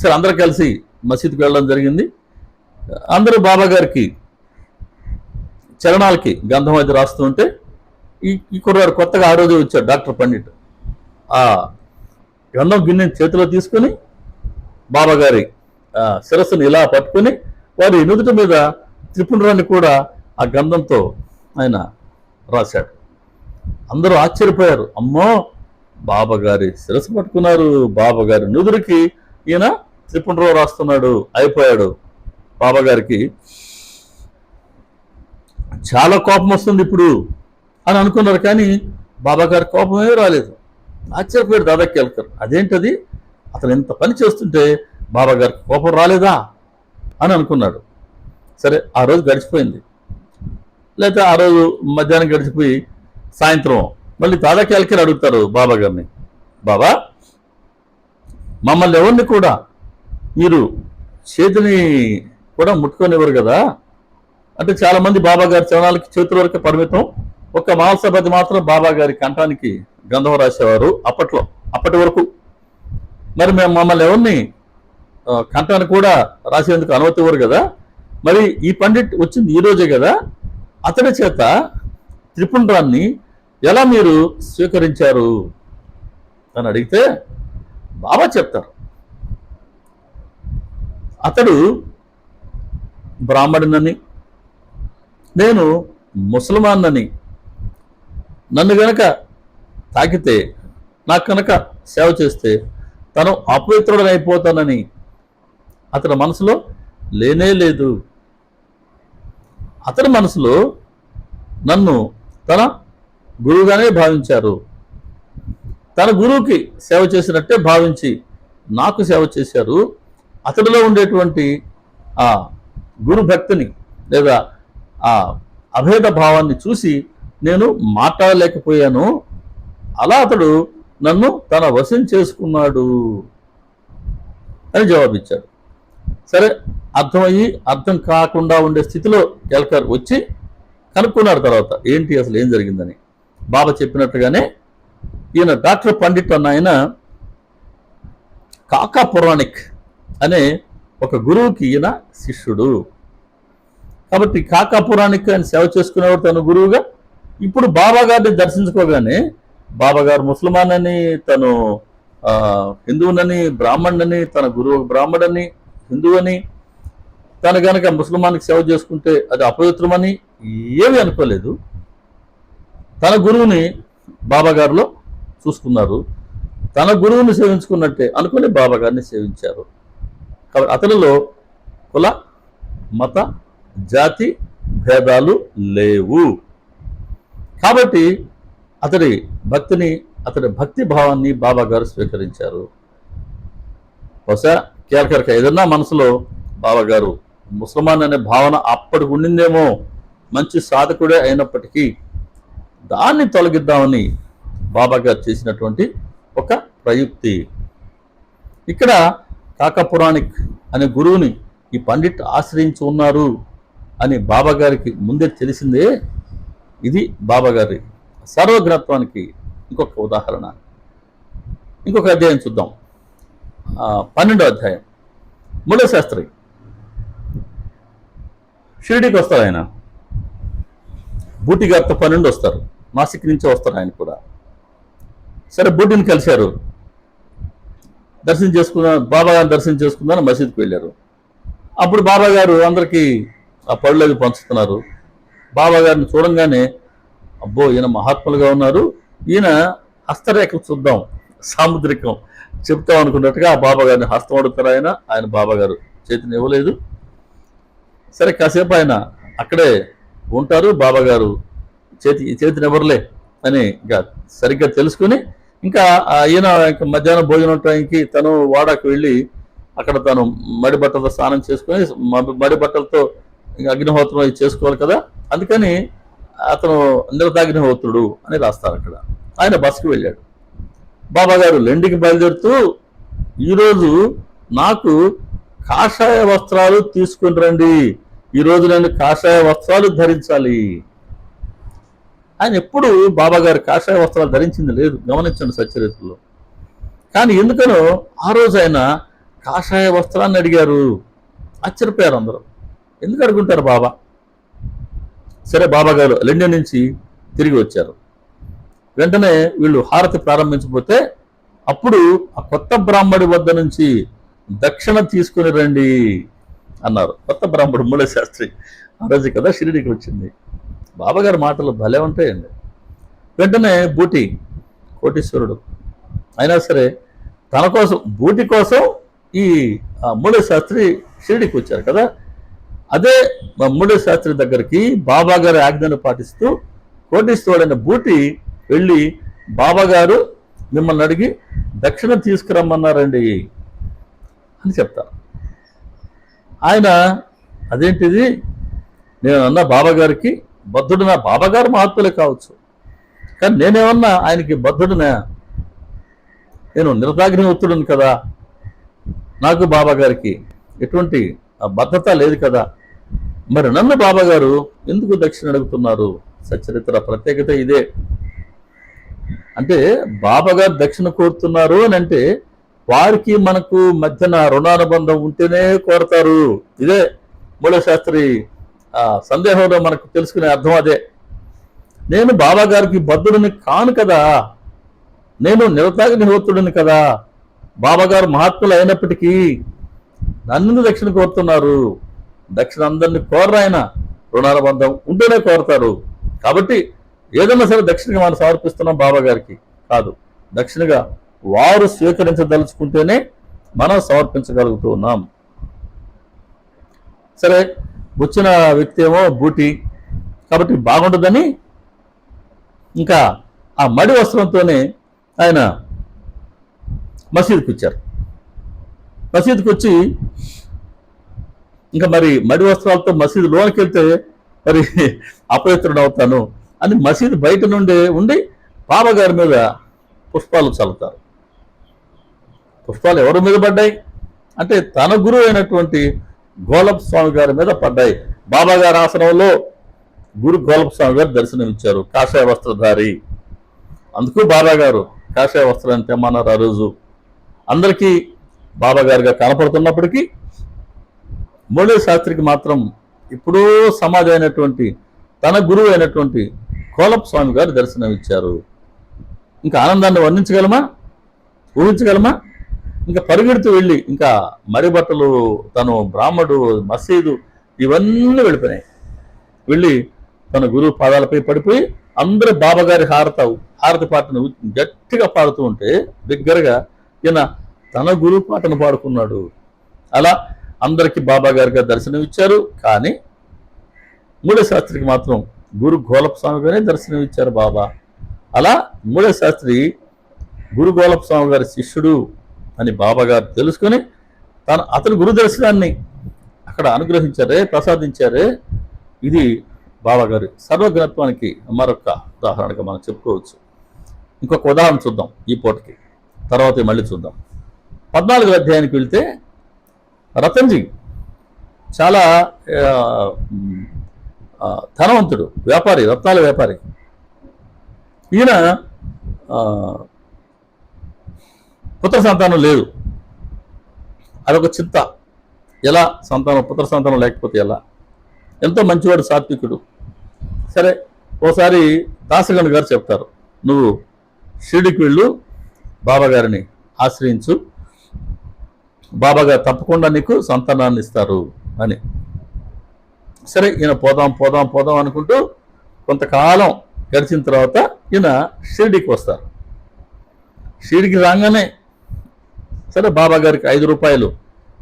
సరే అందరూ కలిసి మసీద్కి వెళ్ళడం జరిగింది. అందరూ బాబా గారికి చరణాలకి గంధం అది రాస్తూ ఉంటే ఈ కుర్రాడు కొత్తగా ఆ రోజు వచ్చాడు డాక్టర్ పండిట్. ఆ గంధం గిన్నెని చేతిలో తీసుకుని బాబా గారి శిరస్సును ఇలా పట్టుకుని వారి నుదుటి మీద త్రిపుండ్రాన్ని కూడా ఆ గంధంతో ఆయన రాశాడు. అందరూ ఆశ్చర్యపోయారు, అమ్మో బాబా గారి శిరస్సు పట్టుకున్నారు, బాబా గారి నుదురికి ఈయన త్రిపుండ్రం రాస్తున్నాడు, అయిపోయాడు. బాబా గారికి చాలా కోపం వస్తుంది ఇప్పుడు అని అనుకున్నారు. కానీ బాబా గారి కోపమే రాలేదు. ఆశ్చర్యపోయాడు దాదా కేల్కర్. అదేంటది, అతను ఎంత పని చేస్తుంటే బాబా గారికి కోపం రాలేదా అని అనుకున్నాడు. సరే, ఆ రోజు గడిచిపోయింది. లేకపోతే ఆ రోజు మధ్యాహ్నం గడిచిపోయి సాయంత్రం మళ్ళీ దాదా కేల్కర్ అడుగుతారు బాబా గారిని, బాబా, మమ్మల్ని ఎవరిని కూడా మీరు చేతిని కూడా ముట్టుకొనివ్వరు కదా. అంటే చాలా మంది బాబా గారి చరణాలకి చేతుల వరకే పరిమితం. ఒక్క మహాసభతి మాత్రం బాబా గారి కంఠానికి గంధం రాసేవారు అప్పటి వరకు. మరి మేము మమ్మల్ని ఎవరిని కంఠాన్ని కూడా రాసేందుకు అనుమతి ఇవ్వరు కదా. మరి ఈ పండిట్ వచ్చింది ఈ రోజే కదా, అతడి చేత త్రిపుండ్రాన్ని ఎలా మీరు స్వీకరించారు అని అడిగితే బాబా చెప్తారు, అతడు బ్రాహ్మణునని, నేను ముసల్మాన్నని, నన్ను గనక తాకితే, నాకు కనుక సేవ చేస్తే తను అపవిత్రుడనైపోతానని అతని మనసులో లేనే లేదు. అతని మనసులో నన్ను తన గురువుగానే భావించారు. తన గురువుకి సేవ చేసినట్టే భావించి నాకు సేవ చేశారు. అతడిలో ఉండేటువంటి ఆ గురు భక్తిని లేదా ఆ అభేద భావాన్ని చూసి నేను మాట్లాడలేకపోయాను. అలా అతడు నన్ను తన వశం చేసుకున్నాడు అని జవాబిచ్చాడు. సరే, అర్థమయ్యి అర్థం కాకుండా ఉండే స్థితిలో కేల్కర్ వచ్చి కనుక్కున్నాడు తర్వాత ఏంటి అసలు ఏం జరిగిందని. బాబా చెప్పినట్టుగానే ఈయన డాక్టర్ పండిట్ అన్న ఆయన కాకా పురాణిక్ అనే ఒక గురువుకి ఈయన శిష్యుడు. కాబట్టి కాకా పురాణిక్ ఆయన సేవ చేసుకునేవాడు తన గురువుగా. ఇప్పుడు బాబా గారిని దర్శించుకోగానే బాబా గారు ముస్లిమాన్ అని, తను హిందువునని, బ్రాహ్మణుని, తన గురువు బ్రాహ్మణుని, హిందువు అని, తను గనక ముస్లిమానికి సేవ చేసుకుంటే అది అపవిత్రమని ఏమీ అనుకోలేదు. తన గురువుని బాబా గారిలో చూసుకున్నారు. తన గురువుని సేవించుకున్నట్టే అనుకుని బాబా గారిని సేవించారు. కాబట్టి అతనిలో కుల, మత, జాతి భేదాలు లేవు. కాబట్టి అతడి భక్తిని, అతడి భక్తి భావాన్ని బాబా గారు స్వీకరించారు. బహుశా కేల్కర్కి ఏదన్నా మనసులో బాబా గారు ముస్లిమాన్ అనే భావన అప్పటికి ఉండిందేమో, మంచి సాధకుడే అయినప్పటికీ దాన్ని తొలగిద్దామని బాబా గారు చేసినటువంటి ఒక ప్రయుక్తి. ఇక్కడ కాకా పురాణిక్ అనే గురువుని ఈ పండిట్ ఆశ్రయించి ఉన్నారు అని బాబా గారికి ముందే తెలిసిందే. ఇది బాబా గారి సర్వజ్ఞత్వానికి ఇంకొక ఉదాహరణ. ఇంకొక అధ్యాయం చూద్దాం. 12వ అధ్యాయం. మూడో శాస్త్రి షిరిడీకి వస్తారు. ఆయన బూటి గారితో 12 వస్తారు. నాసిక్ నుంచే వస్తారు ఆయన కూడా. సరే, బూటిని కలిశారు, దర్శనం చేసుకున్నారు. బాబా గారిని దర్శనం చేసుకుందాని మసీద్కి వెళ్ళారు. అప్పుడు బాబా గారు అందరికీ ఆ పళ్ళు అవి పంచుతున్నారు. బాబా గారిని చూడంగానే అబ్బో ఈయన మహాత్ములుగా ఉన్నారు, ఈయన హస్తరేఖలు చూద్దాం, సాముద్రికం చెప్తాం అనుకున్నట్టుగా ఆ బాబా గారిని హస్తం అడుగుతారు. ఆయన బాబా గారు చేతిని ఇవ్వలేదు. సరే, కాసేపు ఆయన అక్కడే ఉంటారు. బాబా గారు చేతిని ఇవ్వరులే అని ఇంకా సరిగ్గా తెలుసుకుని ఇంకా ఈయన ఇంకా మధ్యాహ్నం భోజనం టైంకి తను వాడాకు వెళ్ళి అక్కడ తను మడి బట్టలతో స్నానం చేసుకుని, మడి బట్టలతో అగ్నిహోత్రం అవి చేసుకోవాలి కదా, అందుకని అతను నిరతాగ్నిహోత్రుడు అని రాస్తారు అక్కడ. ఆయన బస్కి వెళ్ళాడు. బాబా గారు లెండికి బయలుదేరుతూ ఈరోజు నాకు కాషాయ వస్త్రాలు తీసుకుని రండి, ఈరోజు నేను కాషాయ వస్త్రాలు ధరించాలి. ఆయన ఎప్పుడు బాబా గారు కాషాయ వస్త్రాలు ధరించింది లేదు, గమనించండి సచ్చరిత్రలో. కానీ ఎందుకనో ఆ రోజు ఆయన కాషాయ వస్త్రాన్ని అడిగారు. ఆశ్చర్యపోయారు అందరూ. ఎందుకు అడుగుంటారు బాబా? సరే, బాబా గారు లండన్ నుంచి తిరిగి వచ్చారు. వెంటనే వీళ్ళు హారతి ప్రారంభించకపోతే అప్పుడు ఆ కొత్త బ్రాహ్మడి వద్ద నుంచి దక్షిణ తీసుకుని రండి అన్నారు. కొత్త బ్రాహ్మడు మూల శాస్త్రి ఆ రోజు కదా షిరిడీకి వచ్చింది. బాబాగారి మాటలు భలే ఉంటాయండి. వెంటనే బూటి కోటీశ్వరుడు అయినా సరే తన కోసం, బూటి కోసం ఈ మూల శాస్త్రి షిరిడీకి వచ్చారు కదా. అదే మూల శాస్త్రి దగ్గరికి బాబా గారి ఆజ్ఞను పాటిస్తూ కోటీశ్వరుడైన బూటి వెళ్ళి బాబా గారు మిమ్మల్ని అడిగి దక్షిణ తీసుకురమ్మన్నారండి అని చెప్తారు. ఆయన అదేంటిది, నేను అన్న బాబా గారికి బద్ధుడునా? బాబా గారు మహాత్ములే కావచ్చు, కానీ నేనేమన్నా ఆయనకి బద్ధుడునా? నేను నిరతాగ్నిహోత్రుడును కదా, నాకు బాబా గారికి ఎటువంటి బద్ధత లేదు కదా, మరి నన్ను బాబా గారు ఎందుకు దక్షిణ అడుగుతున్నారు? సచరిత్ర ప్రత్యేకత ఇదే. అంటే బాబా గారు దక్షిణ కోరుతున్నారు అని అంటే వారికి మనకు మధ్యన రుణానుబంధం ఉంటేనే కోరతారు. ఇదే మూలశాస్త్రి సందేహంలో మనకు తెలుసుకునే అర్థం అదే. నేను బాబా గారికి బద్ధుడిని కాను కదా, నేను నిరతాగ్నిహోత్రుడిని కదా, బాబా గారు మహాత్ములు అయినప్పటికీ నన్ను దక్షిణ కోరుతున్నారు. దక్షిణ అందరినీ కోరరు, ఆయన రుణానుబంధం ఉంటేనే కోరతారు. కాబట్టి ఏదన్నా సరే దక్షిణగా మనం సమర్పిస్తున్నాం బాబా గారికి కాదు, దక్షిణగా వారు స్వీకరించదలుచుకుంటేనే మనం సమర్పించగలుగుతూ ఉన్నాం. సరే, వచ్చిన వ్యక్తి ఏమో బూటి కాబట్టి బాగుంటుందని ఇంకా ఆ మడి వస్త్రంతోనే ఆయన మసీదుకి వచ్చారు. మసీదుకి వచ్చి ఇంకా మరి మడి వస్త్రాలతో మసీదు లోనికి వెళ్తే మరి అపవిత్రుడు అవుతాను అని మసీదు బయట నుండి ఉండి బాబా గారి మీద పుష్పాలు చల్లుతారు. పుష్పాలు ఎవరి మీద పడ్డాయి అంటే తన గురువు అయినటువంటి గోలప్ స్వామి గారి మీద పడ్డాయి. బాబా గారి ఆసనంలో గురు గోలప్ స్వామి గారు దర్శనమిచ్చారు, కాషాయ వస్త్రధారి. అందుకు బాబా గారు కాషాయ వస్త్రాన్ని తెమ్మన్నారు ఆ రోజు. అందరికీ బాబా గారిగా కనపడుతున్నప్పటికీ మూడే శాస్త్రికి మాత్రం ఇప్పుడు సమాధి అయినటువంటి తన గురువు అయినటువంటి గోలప్ స్వామి గారు దర్శనం ఇచ్చారు. ఇంకా ఆనందాన్ని వర్ణించగలమా, ఊహించగలమా? ఇంకా పరిగెడుతూ వెళ్ళి ఇంకా మడి బట్టలు, తను బ్రాహ్మడు, మసీదు ఇవన్నీ వెళ్ళిపోయినాయి. వెళ్ళి తన గురువు పాదాలపై పడిపోయి అందరూ బాబా గారి హారతి పాటను గట్టిగా పాడుతూ ఉంటే బిగ్గరగా ఈయన తన గురువు పాటను పాడుకున్నాడు. అలా అందరికీ బాబా గారిగా దర్శనం ఇచ్చారు. కానీ మూడే శాస్త్రికి మాత్రం గురు గోలప్ స్వామి గారే దర్శనం ఇచ్చారు బాబా. అలా మూడే శాస్త్రి గురు గోలప్ స్వామి గారి శిష్యుడు అని బాబా గారు తెలుసుకొని అతని గురు దర్శనాన్ని అక్కడ అనుగ్రహించారే, ప్రసాదించారే. ఇది బాబా గారి సర్వజ్ఞత్వానికి మరొక ఉదాహరణగా మనం చెప్పుకోవచ్చు. ఇంకొక ఉదాహరణ చూద్దాం ఈ పూటకి, తర్వాత మళ్ళీ చూద్దాం. 14వ అధ్యాయానికి వెళ్తే రతన్జీ చాలా ధనవంతుడు, వ్యాపారి, రత్నాల వ్యాపారి. ఈయన పుత్ర సంతానం లేదు, అదొక చింత. ఎలా పుత్ర సంతానం లేకపోతే ఎలా? ఎంతో మంచివాడు, సాత్వికుడు. సరే, ఓసారి దాసగండ్ గారు చెప్తారు, నువ్వు షిరిడీకి వెళ్ళు, బాబా గారిని ఆశ్రయించు, బాబా గారు తప్పకుండా నీకు సంతానాన్ని ఇస్తారు అని. సరే, ఈయన పోదాం అనుకుంటూ కొంతకాలం గడిచిన తర్వాత ఈయన షిరిడీకి వస్తారు. షిరిడీకి రాగానే సరే బాబా గారికి 5 రూపాయలు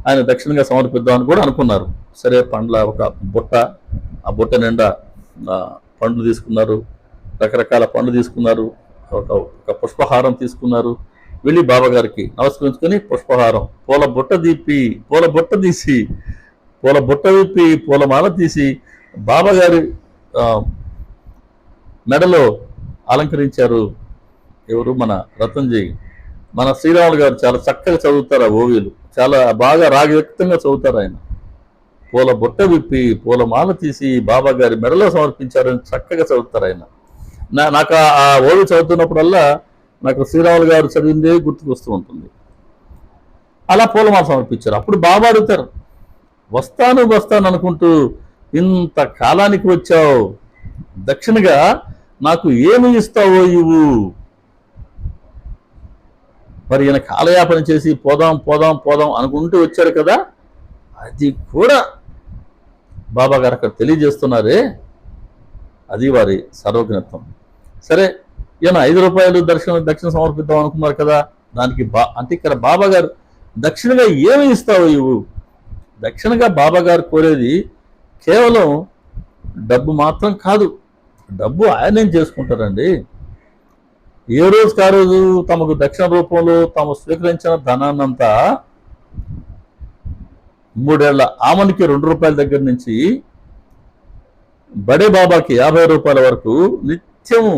ఆయన దక్షిణంగా సమర్పిద్దామని కూడా అనుకున్నారు. సరే, పండ్ల ఒక బుట్ట, ఆ బుట్ట నిండా పండ్లు తీసుకున్నారు, రకరకాల పండ్లు తీసుకున్నారు, ఒక పుష్పహారం తీసుకున్నారు. వెళ్ళి బాబా గారికి నమస్కరించుకొని పుష్పహారం, పూల బుట్ట తీసి పూల బుట్ట విప్పి పూలమాల తీసి బాబా గారి మెడలో అలంకరించారు. ఎవరు? మన రతన్జీ. మన శ్రీరాములు గారు చాలా చక్కగా చదువుతారు ఆ ఓవిలు, చాలా బాగా రాగయుక్తంగా చదువుతారు. ఆయన పూల బుట్ట విప్పి పూలమాల తీసి బాబా గారి మెడలో సమర్పించారని చక్కగా చదువుతారు ఆయన. నాకు ఆ ఓవి చదువుతున్నప్పుడల్లా నాకు శ్రీరాములు గారు చదివిందే గుర్తుకొస్తూ ఉంటుంది. అలా పూలమాల సమర్పించారు. అప్పుడు బాబా అడుగుతారు, వస్తాను అనుకుంటూ ఇంత కాలానికి వచ్చావు, దక్షిణగా నాకు ఏమి ఇస్తావో ఇవ్వు. మరి ఈయన కాలయాపన చేసి పోదాం అనుకుంటూ వచ్చారు కదా, అది కూడా బాబా గారు అక్కడ తెలియజేస్తున్నారే, అది వారి సర్వజ్ఞత్వం. సరే, ఈయన 5 రూపాయలు దక్షిణ సమర్పిద్దాం అనుకున్నారు కదా, దానికి అంటే ఇక్కడ బాబా గారు దక్షిణగా ఏమి ఇస్తావో ఇవ్వు. దక్షిణగా బాబా గారు కోరేది కేవలం డబ్బు మాత్రం కాదు. డబ్బు ఆయనేం చేసుకుంటారండి, ఏ రోజుకి ఆ రోజు తమకు దక్షిణ రూపంలో తాము స్వీకరించిన ధనాన్నంతా 3 ఏళ్ల ఆమనికి ₹2 దగ్గర నుంచి బడే బాబాకి ₹50 వరకు నిత్యము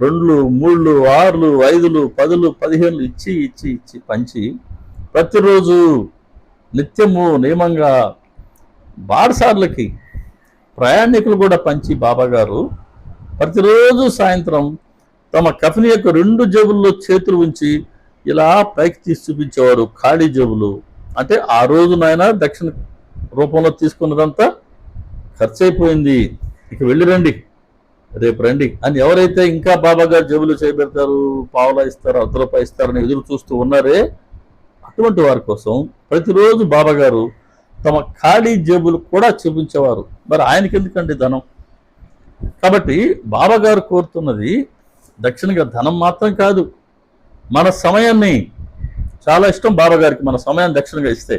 2, 3, 6, 5, 10, 15 ఇచ్చి ఇచ్చి ఇచ్చి పంచి ప్రతిరోజు నిత్యము నియమంగా బాటసార్లకి ప్రయాణికులు కూడా పంచి బాబా గారు ప్రతిరోజు సాయంత్రం తమ కఫిని యొక్క 2 జేబుల్లో చేతులు ఉంచి ఇలా పైకి తీసి చూపించేవారు. ఖాళీ జేబులు. అంటే ఆ రోజు నాయన దక్షిణ రూపంలో తీసుకున్నదంతా ఖర్చు అయిపోయింది, ఇక వెళ్ళి రండి, రేపు రండి అని ఎవరైతే ఇంకా బాబా గారు జేబులు చేయబెడతారు, పావలా ఇస్తారు, ₹1 ఇస్తారని ఎదురు చూస్తూ ఉన్నారే, అటువంటి వారి కోసం ప్రతిరోజు బాబా గారు తమ ఖాళీ జేబులు కూడా చూపించేవారు. మరి ఆయనకి ఎందుకండి ధనం? కాబట్టి బాబా గారు కోరుతున్నది దక్షిణగా ధనం మాత్రం కాదు, మన సమయాన్ని. చాలా ఇష్టం బాబా గారికి మన సమయాన్ని దక్షిణగా ఇస్తే.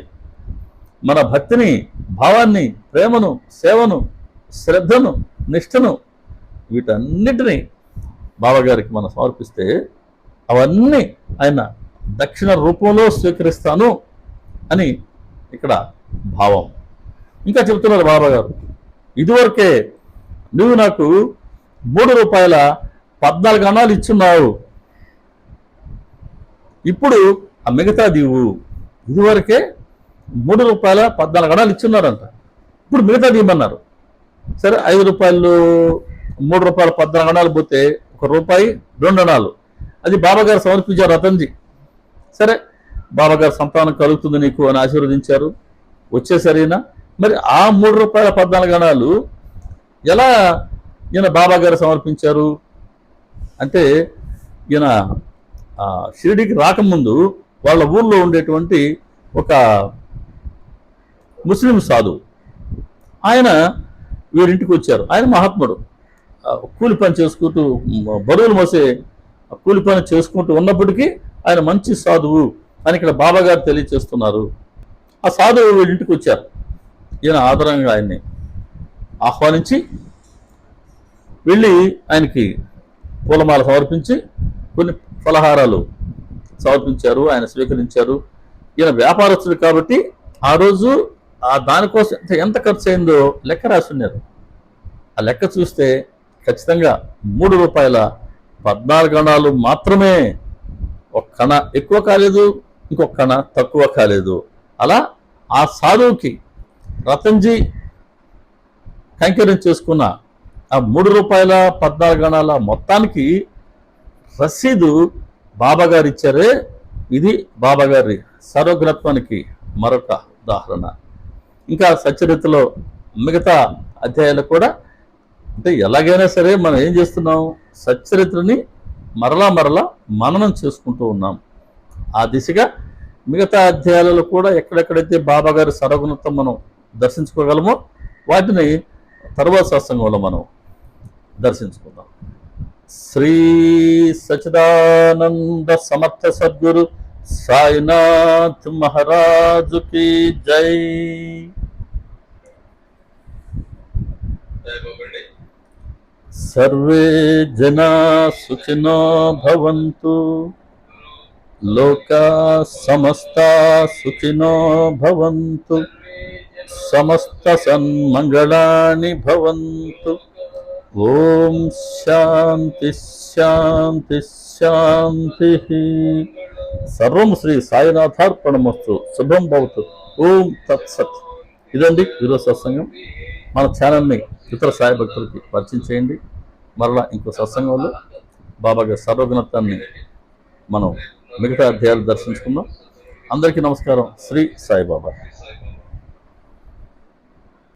మన భక్తిని, భావాన్ని, ప్రేమను, సేవను, శ్రద్ధను, నిష్ఠను, వీటన్నిటినీ బాబా గారికి మనం సమర్పిస్తే అవన్నీ ఆయన దక్షిణ రూపంలో స్వీకరిస్తాను అని ఇక్కడ భావం. ఇంకా చెబుతున్నారు బాబా గారు, ఇదివరకే నువ్వు నాకు ₹3.14 ఇచ్చున్నావు, ఇప్పుడు ఆ మిగతా దీవు. ఇదివరకే ₹3.14 ఇచ్చున్నారంట, ఇప్పుడు మిగతా దీవమన్నారు. సరే, ₹5 ₹3.14 పోతే ₹1 అది బాబా గారు సమర్పించారు రతన్జీ. సరే, బాబా గారు సంతానం కలుగుతుంది నీకు అని ఆశీర్వదించారు, వచ్చేసరినా. మరి ఆ ₹3.14 ఎలా ఈయన బాబా గారు సమర్పించారు అంటే, ఈయన షిరిడీకి రాకముందు వాళ్ళ ఊళ్ళో ఉండేటువంటి ఒక ముస్లిం సాధువు ఆయన వీరింటికి వచ్చారు. ఆయన మహాత్ముడు, కూలి పని చేసుకుంటూ, బరువులు మోసే కూలి పని చేసుకుంటూ ఉన్నప్పటికీ ఆయన మంచి సాధువు అని ఇక్కడ బాబా గారు తెలియచేస్తున్నారు. ఆ సాధువు వీరింటికి వచ్చారు. ఈయన ఆదరంగా ఆయన్ని ఆహ్వానించి వెళ్ళి ఆయనకి పూలమాల సమర్పించి కొన్ని ఫలహారాలు సమర్పించారు. ఆయన స్వీకరించారు. ఈయన వ్యాపారస్తుడు కాబట్టి ఆ రోజు దానికోసం ఎంత ఖర్చు అయిందో లెక్క రాస్తున్నారు. ఆ లెక్క చూస్తే ఖచ్చితంగా ₹3.14 మాత్రమే. ఒక కణ ఎక్కువ కాలేదు, ఇంకొక కణ తక్కువ కాలేదు. అలా ఆ సాధువుకి రతన్జీ కైంకర్యం చేసుకున్న ఆ ₹3.14 మొత్తానికి రసీదు బాబా గారు ఇచ్చారే. ఇది బాబా గారి సర్వజ్ఞత్వానికి మరొక ఉదాహరణ. ఇంకా సచ్చరిత్రలో మిగతా అధ్యాయాలు కూడా, అంటే ఎలాగైనా సరే మనం ఏం చేస్తున్నాం, సచ్చరిత్రని మరలా మననం చేసుకుంటూ ఉన్నాం. ఆ దిశగా మిగతా అధ్యాయాలలో కూడా ఎక్కడెక్కడైతే బాబా గారి సర్వజ్ఞత్వం మనం దర్శించుకోగలమో వాటిని తరువాత సత్సంగంలో మనం దర్శించుకుందాం. శ్రీ సచిదానంద సమర్థ సద్గురు సాయినాథ్ మహారాజుకి జై. సర్వే జనా సుఖినో భవంతు, లోకా సమస్తా సుఖినో భవంతు, సమస్త సన్మంగళాని భవంతు. ఓం శాంతి శాంతి శాంతి. సర్వం శ్రీ సాయినాథార్పణమస్తు. శుభం భవతు. ఓం తత్సత్. ఇదండి ఈరోజు సత్సంగం. మన ఛానల్ని ఇతర సాయి భక్తులకి పరిచయం చేయండి. మరలా ఇంకో సత్సంగంలో బాబా గారి సర్వజ్ఞత్వాన్ని మనం మిగతా అధ్యాయాలు దర్శించుకుందాం. అందరికీ నమస్కారం. శ్రీ సాయిబాబా.